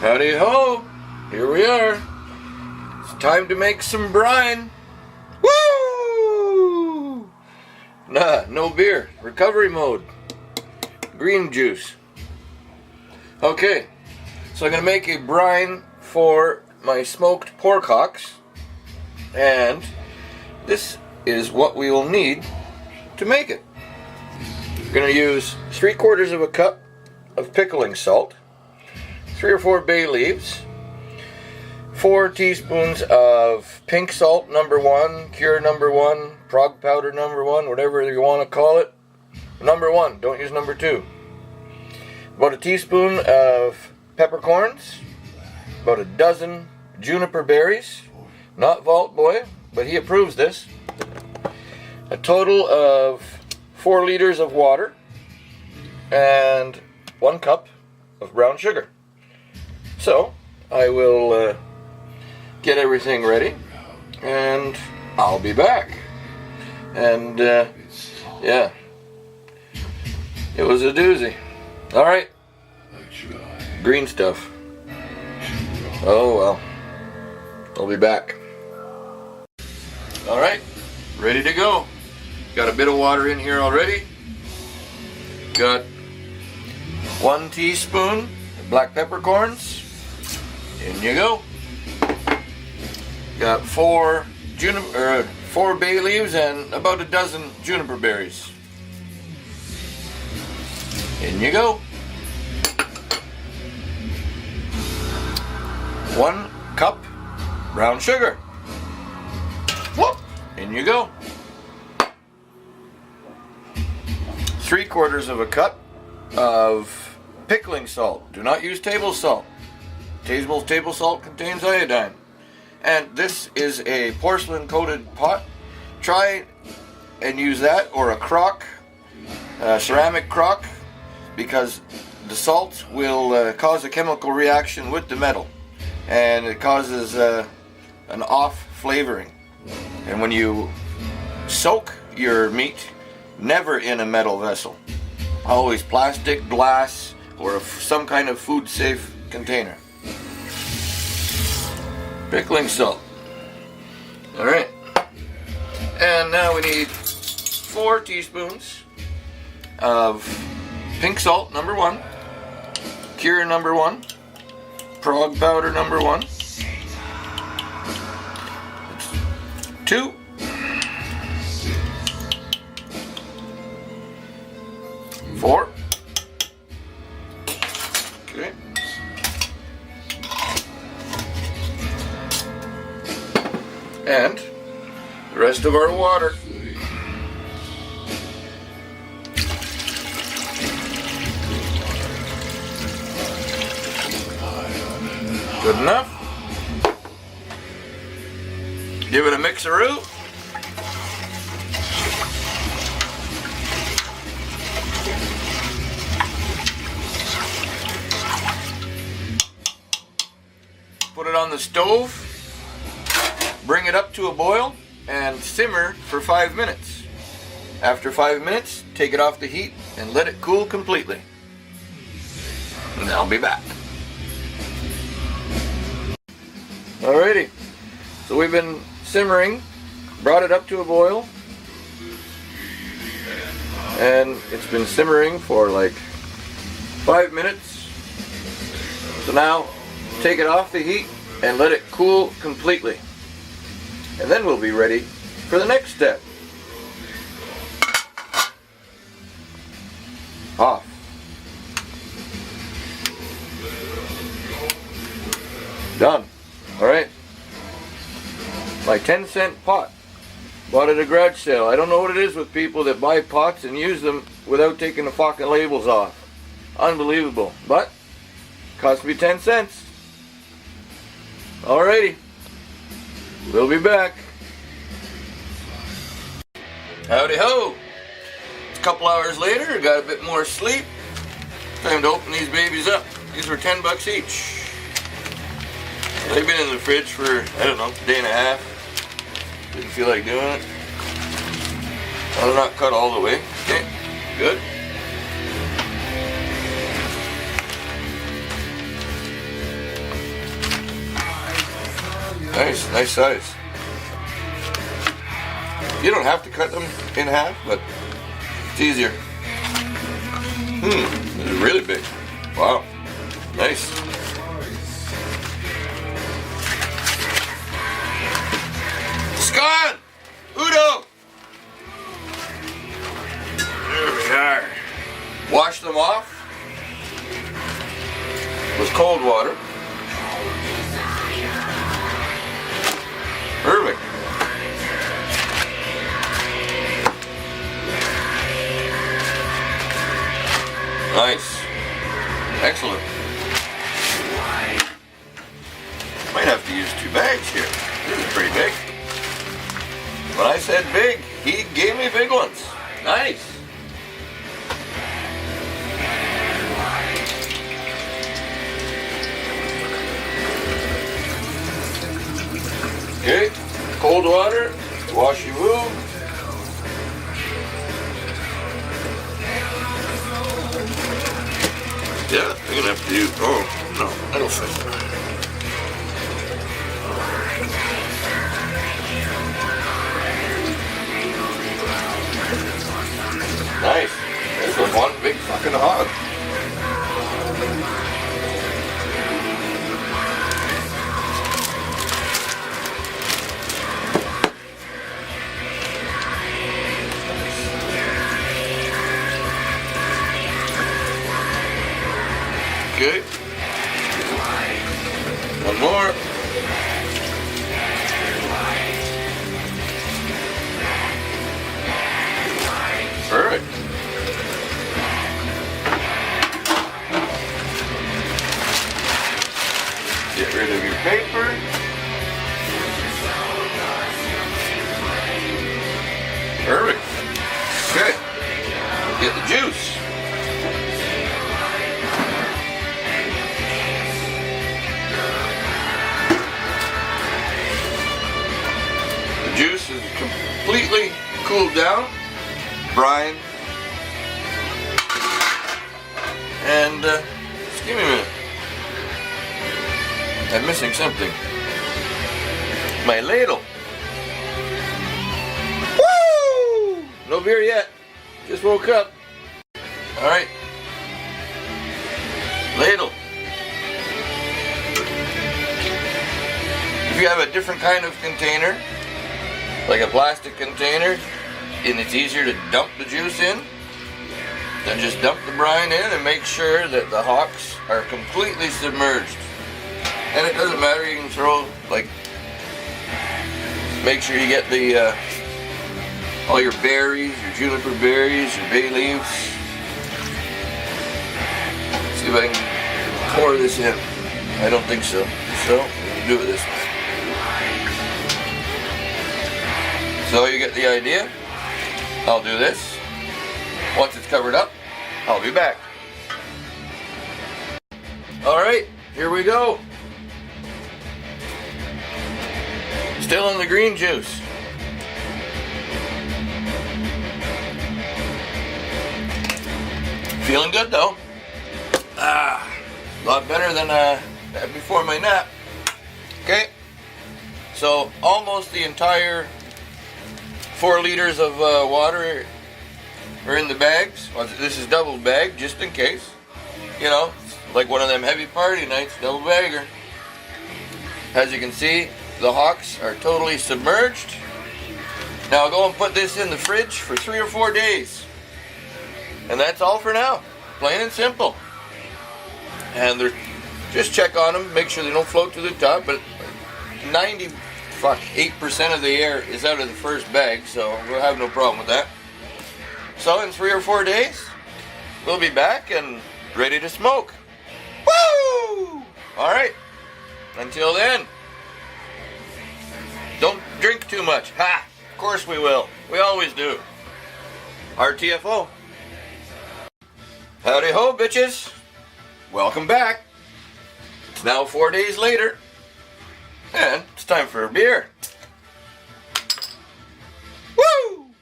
Howdy ho! Here we are. It's time to make some brine. Woo! Nah, no beer. Recovery mode. Green juice. Okay, so I'm going to make a brine for my smoked pork hocks. And this is what we will need to make it. We're going to use 3/4 cup of pickling salt, 3 or 4 bay leaves, 4 teaspoons of pink salt #1, cure #1, Prague powder #1, whatever you want to call it. #1, don't use #2. About a teaspoon of peppercorns, about a dozen juniper berries, not Vault Boy, but he approves this. A total of 4 liters of water and 1 cup of brown sugar. So I will get everything ready and I'll be back. And yeah, it was a doozy. Alright, green stuff. Oh well, I'll be back. Alright, ready to go. Got a bit of water in here already. Got 1 teaspoon black peppercorns. In you go. Got 4 bay leaves and about a dozen juniper berries. In you go. 1 cup brown sugar. Whoop! In you go. 3/4 cup of pickling salt. Do not use table salt. Table salt contains iodine. And this is a porcelain coated pot. Try and use that, or a crock, ceramic crock, because the salt will cause a chemical reaction with the metal, and it causes an off flavoring. And when you soak your meat, never in a metal vessel, always plastic, glass, or some kind of food safe container. Pickling salt. Alright. And now we need 4 teaspoons of pink salt #1, cure #1, Prague powder #1, 2, 4, okay, and the rest of our water. Good enough. Give it a mixeroo. Put it on the stove, bring it up to a boil, and simmer for 5 minutes. After 5 minutes, take it off the heat and let it cool completely. And I'll be back. Alrighty, so we've been simmering, brought it up to a boil, and it's been simmering for like 5 minutes. So now, take it off the heat and let it cool completely. And then we'll be ready for the next step. Off. Done. Alright. My 10-cent pot. Bought at a garage sale. I don't know what it is with people that buy pots and use them without taking the fucking labels off. Unbelievable. But, cost me 10 cents. Alrighty. We'll be back. Howdy ho! It's a couple hours later, got a bit more sleep. Time to open these babies up. These were 10 bucks each. They've been in the fridge for, I don't know, a day and a half. Didn't feel like doing it. I'll not cut all the way. Okay, good. Nice size. You don't have to cut them in half, but it's easier. This is really big. Wow. Nice. Scott! Udo! There we are. Wash them off with cold water. Perfect. Nice. Excellent. Might have to use 2 bags here. This is pretty big. When I said big, he gave me big ones. Nice. Okay, cold water, wash your wound. Yeah, I'm gonna have to use, oh, no, that'll fit. Nice. This was one big fucking hog. Okay. One more. Perfect. Get rid of your paper. Perfect. Okay. Get the juice. Juice is completely cooled down. Brine. And just give me a minute. I'm missing something. My ladle. Woo! No beer yet. Just woke up. Alright. Ladle. If you have a different kind of container, like a plastic container, and it's easier to dump the juice in, then just dump the brine in and make sure that the hocks are completely submerged. And it doesn't matter, you can throw, like, make sure you get the all your berries, your juniper berries, your bay leaves. See if I can pour this in. I don't think so. So, we'll do it this way. So you get the idea. I'll do this. Once it's covered up, I'll be back. Alright, here we go. Still in the green juice. Feeling good though. A lot better than before my nap. Okay, so almost the entire 4 liters of water are in the bags. Well, this is double bag, just in case. You know, like one of them heavy party nights, double bagger. As you can see, the hocks are totally submerged. Now I'll go and put this in the fridge for 3 or 4 days. And that's all for now. Plain and simple. And just check on them, make sure they don't float to the top, but 8% of the air is out of the first bag, so we'll have no problem with that. So in 3 or 4 days, we'll be back and ready to smoke. Woo! Alright. Until then, don't drink too much. Ha! Of course we will. We always do. RTFO. Howdy ho, bitches. Welcome back. It's now 4 days later, and it's time for a beer. Woo!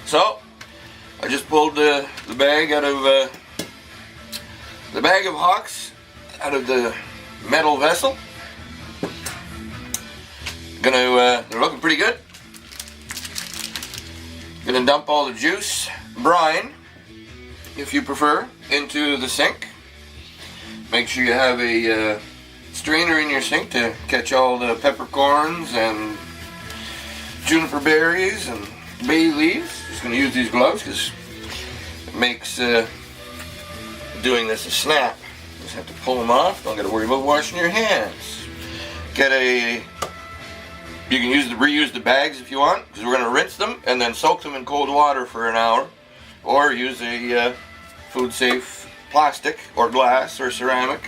So, I just pulled the bag out of the bag of Hocks out of the metal vessel. They're looking pretty good. Gonna dump all the juice, brine, if you prefer, into the sink. Make sure you have a strainer in your sink to catch all the peppercorns and juniper berries and bay leaves. Just gonna use these gloves because it makes doing this a snap. Just have to pull them off. Don't gotta worry about washing your hands. You can reuse the bags if you want, because we're gonna rinse them and then soak them in cold water for an hour, or use a food safe plastic or glass or ceramic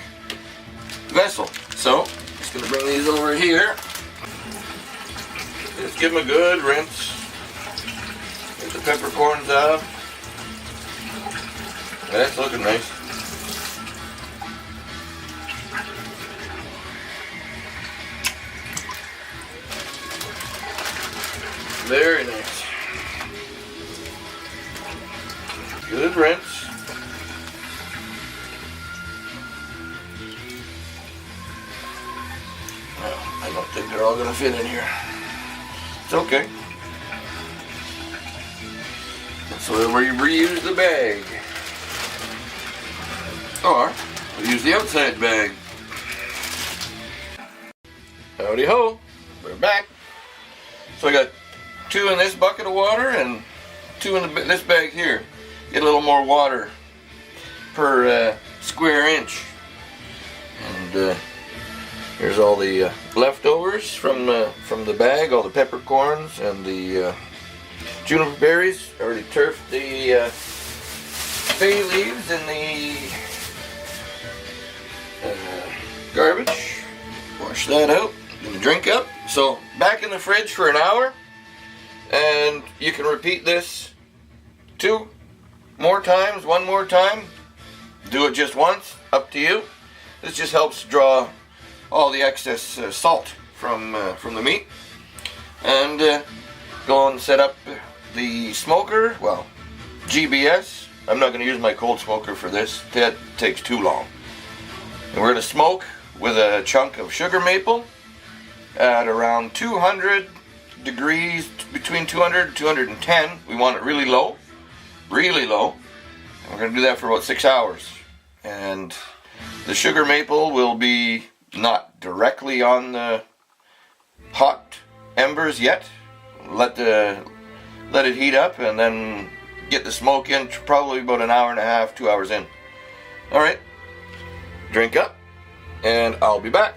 vessel. So, just gonna bring these over here. Just give them a good rinse. Get the peppercorns out. That's looking nice. Very nice. Good rinse. Well, I don't think they're all going to fit in here. It's okay. That's where you reuse the bag. Or, we use the outside bag. Howdy ho, we're back. So I got 2 in this bucket of water and 2 in this bag here. Get a little more water per square inch. And here's all the leftovers from the bag, all the peppercorns and the juniper berries. I already turfed the bay leaves in the garbage. Wash that out. Gonna drink up. So back in the fridge for an hour, and you can repeat this 2 more times, 1 more time. Do it just once, up to you. This just helps draw all the excess salt from the meat. And go and set up the smoker. Well, GBS. I'm not going to use my cold smoker for this. That takes too long. And we're going to smoke with a chunk of sugar maple at around 200 degrees, between 200 and 210. We want it really low. And we're going to do that for about 6 hours. And the sugar maple will be not directly on the hot embers yet. Let it heat up and then get the smoke in probably about an hour and a half, 2 hours in. Alright, drink up and I'll be back.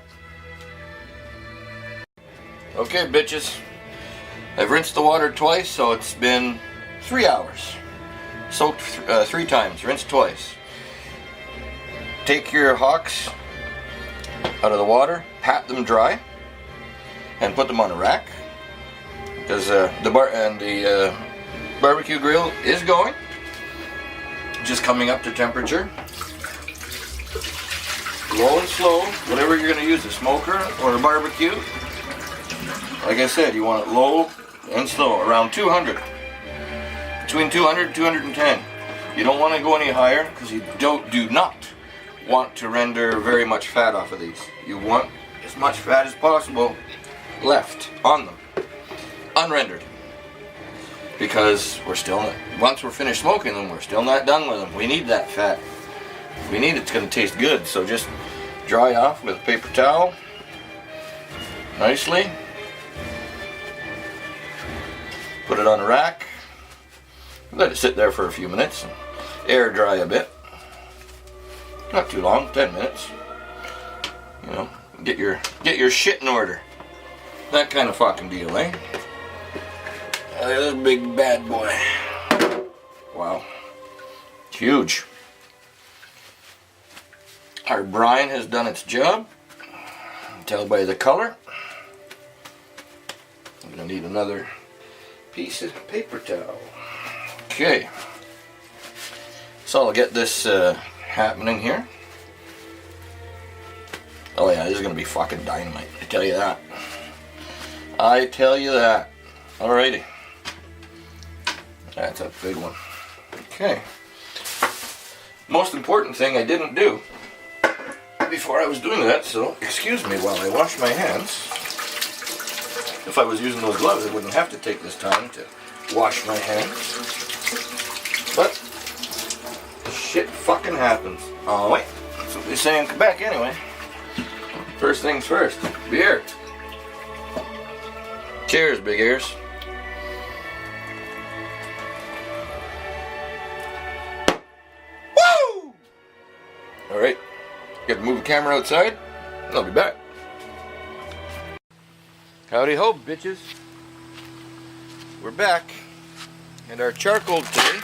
Okay, bitches, I've rinsed the water twice, so it's been 3 hours. Soaked 3 times, rinsed twice. Take your Hocks out of the water, pat them dry, and put them on a rack. Because the barbecue grill is going, just coming up to temperature. Low and slow, whatever you're going to use, a smoker or a barbecue. Like I said, you want it low and slow, around 200. Between 200 and 210. You don't want to go any higher because you do not want to render very much fat off of these. You want as much fat as possible left on them, unrendered. Because once we're finished smoking them, we're still not done with them. We need that fat. We need it to taste good, so just dry off with a paper towel nicely. Put it on a rack. Let it sit there for a few minutes. Air dry a bit. Not too long, 10 minutes. You know, get your shit in order. That kind of fucking deal, eh? Look at this big bad boy. Wow. It's huge. Our brine has done its job. You can tell by the color. I'm going to need another piece of paper towel. Okay. So I'll get this happening here. Oh yeah, this is going to be fucking dynamite. I tell you that. I tell you that. Alrighty. That's a big one. Okay. most important thing I didn't do before I was doing that, so excuse me while I wash my hands. If I was using those gloves, I wouldn't have to take this time to wash my hands. But shit fucking happens. Oh wait, that's what they say in Quebec anyway. First things first, beer. Cheers, big ears. Woo! Alright, gotta move the camera outside, and I'll be back. Howdy ho, bitches. We're back, and our charcoal today,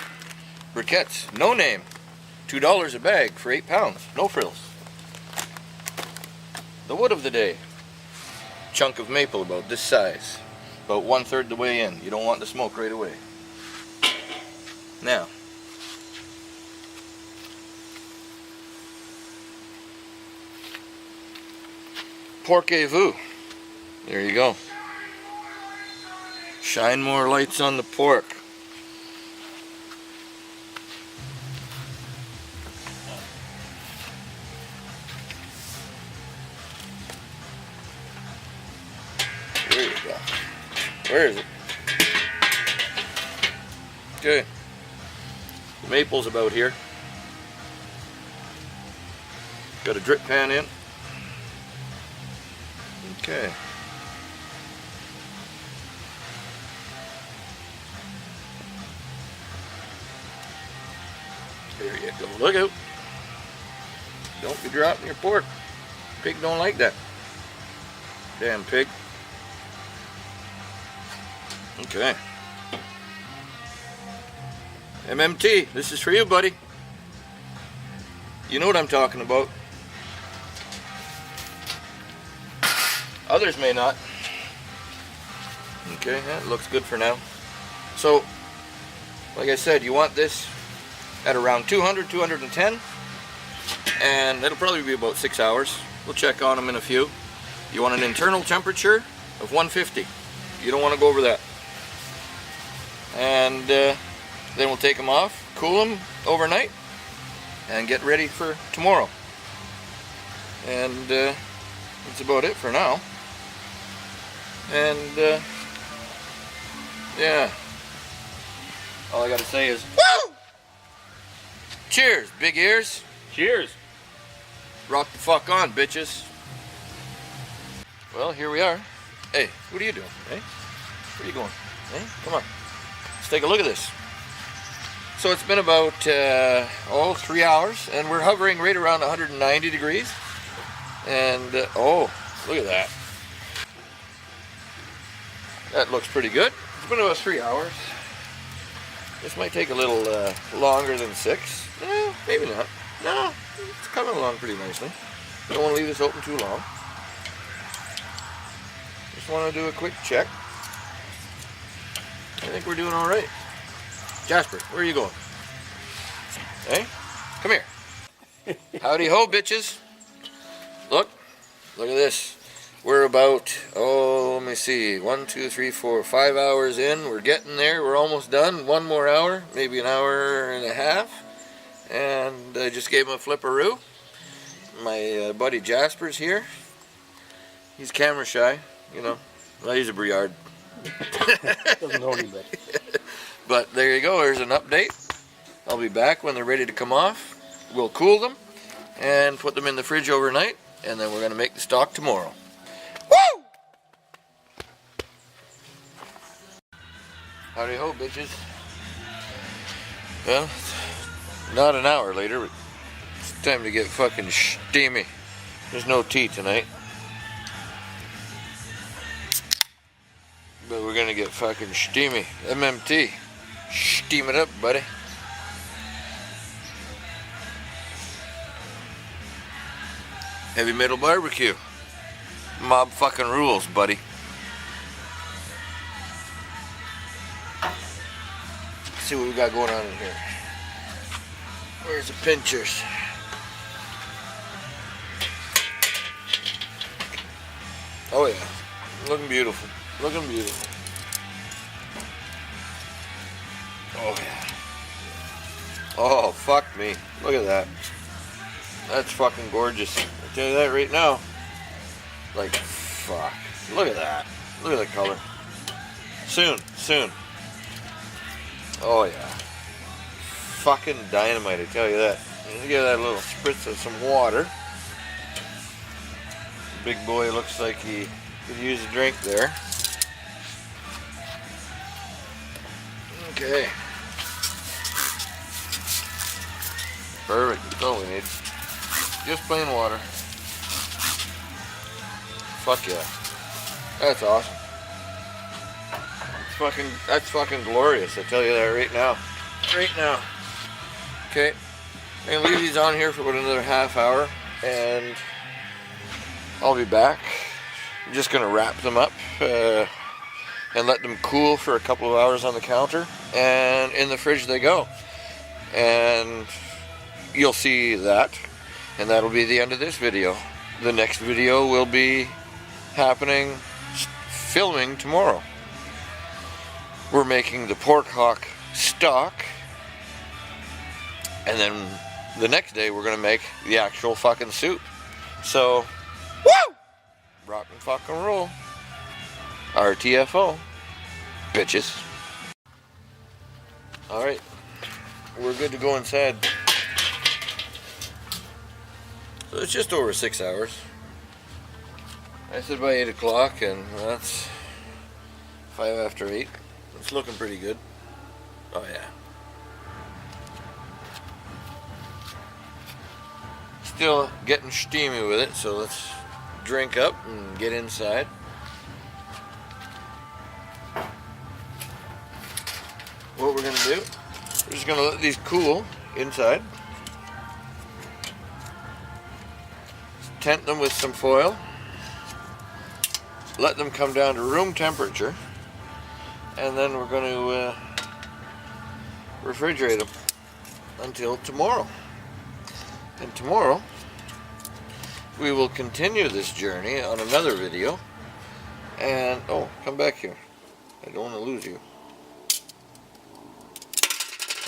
briquettes, no name, $2 a bag for 8 pounds, no frills. The wood of the day, chunk of maple about this size, about 1/3 the way in. You don't want the smoke right away. Now, pork-a-vous. There you go. Shine more lights on the pork. There you go. Where is it? Okay. The maple's about here. Got a drip pan in. Okay. There you go. Look out. Don't be dropping your pork. Pig don't like that. Damn pig. Okay. MMT, this is for you, buddy. You know what I'm talking about. Others may not. Okay, that looks good for now. So, like I said, you want this at around 200, 210, and it'll probably be about 6 hours. We'll check on them in a few. You want an internal temperature of 150. You don't want to go over that. And then we'll take them off, cool them overnight, and get ready for tomorrow. And that's about it for now. And yeah, all I gotta say is woo! Cheers, big ears. Cheers. Rock the fuck on, bitches. Well, here we are. Hey, what are you doing? Hey, where are you going? Hey, come on. Let's take a look at this. So it's been about 3 hours, and we're hovering right around 190 degrees. And oh, look at that. That looks pretty good. It's been about 3 hours. This might take a little longer than 6. No, maybe not. No, it's coming along pretty nicely. Don't want to leave this open too long. Just want to do a quick check. I think we're doing all right. Jasper, where are you going? Hey, come here. Howdy ho, bitches. Look at this. We're about, let me see, 1, 2, 3, 4, 5 hours in. We're getting there. We're almost done. 1 more hour, maybe an hour and a half. And I just gave him a flipperoo. My buddy Jasper's here. He's camera shy, you know. Well, he's a Briard. Doesn't know anybody. But there you go. There's an update. I'll be back when they're ready to come off. We'll cool them and put them in the fridge overnight. And then we're going to make the stock tomorrow. Woo! Howdy ho, bitches. Well, not an hour later, but it's time to get fucking steamy. There's no tea tonight. But we're gonna get fucking steamy. MMT. Steam it up, buddy. Heavy metal barbecue. Mob fucking rules, buddy. Let's see what we got going on in here. Where's the pinchers? Oh yeah, looking beautiful. Looking beautiful. Oh Oh, fuck me. Look at that. That's fucking gorgeous. I'll tell you that right now. Like, fuck. Look at that. Look at the color. Soon, soon. Oh, yeah. Fucking dynamite, I tell you that. Let give that a little spritz of some water. Big boy looks like he could use a drink there. Okay. Perfect, that's all we need. Just plain water. Fuck yeah. That's awesome. That's fucking glorious, I tell you that right now. Right now. Okay. I'm gonna leave these on here for about another half hour and I'll be back. I'm just gonna wrap them up and let them cool for a couple of hours on the counter, and in the fridge they go. And you'll see that, and that'll be the end of this video. The next video will be filming tomorrow. We're making the pork hock stock, and then the next day we're gonna make the actual fucking soup. So, woo! Rock and fucking roll. RTFO. Bitches. Alright. We're good to go inside. So it's just over 6 hours. I said by 8 o'clock, and that's 5 after 8. It's looking pretty good. Oh yeah. Still getting steamy with it, so let's drink up and get inside. What we're gonna do, we're just gonna let these cool inside. Tent them with some foil. Let them come down to room temperature. And then we're gonna refrigerate them until tomorrow. And tomorrow, we will continue this journey on another video. And, oh, come back here. I don't want to lose you.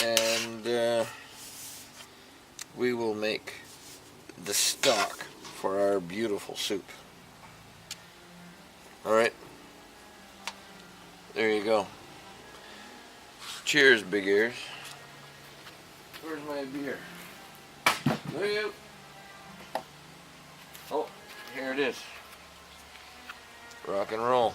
And we will make the stock for our beautiful soup. Alright. There you go. Cheers, big ears. Where's my beer? Woo! Oh, here it is. Rock and roll.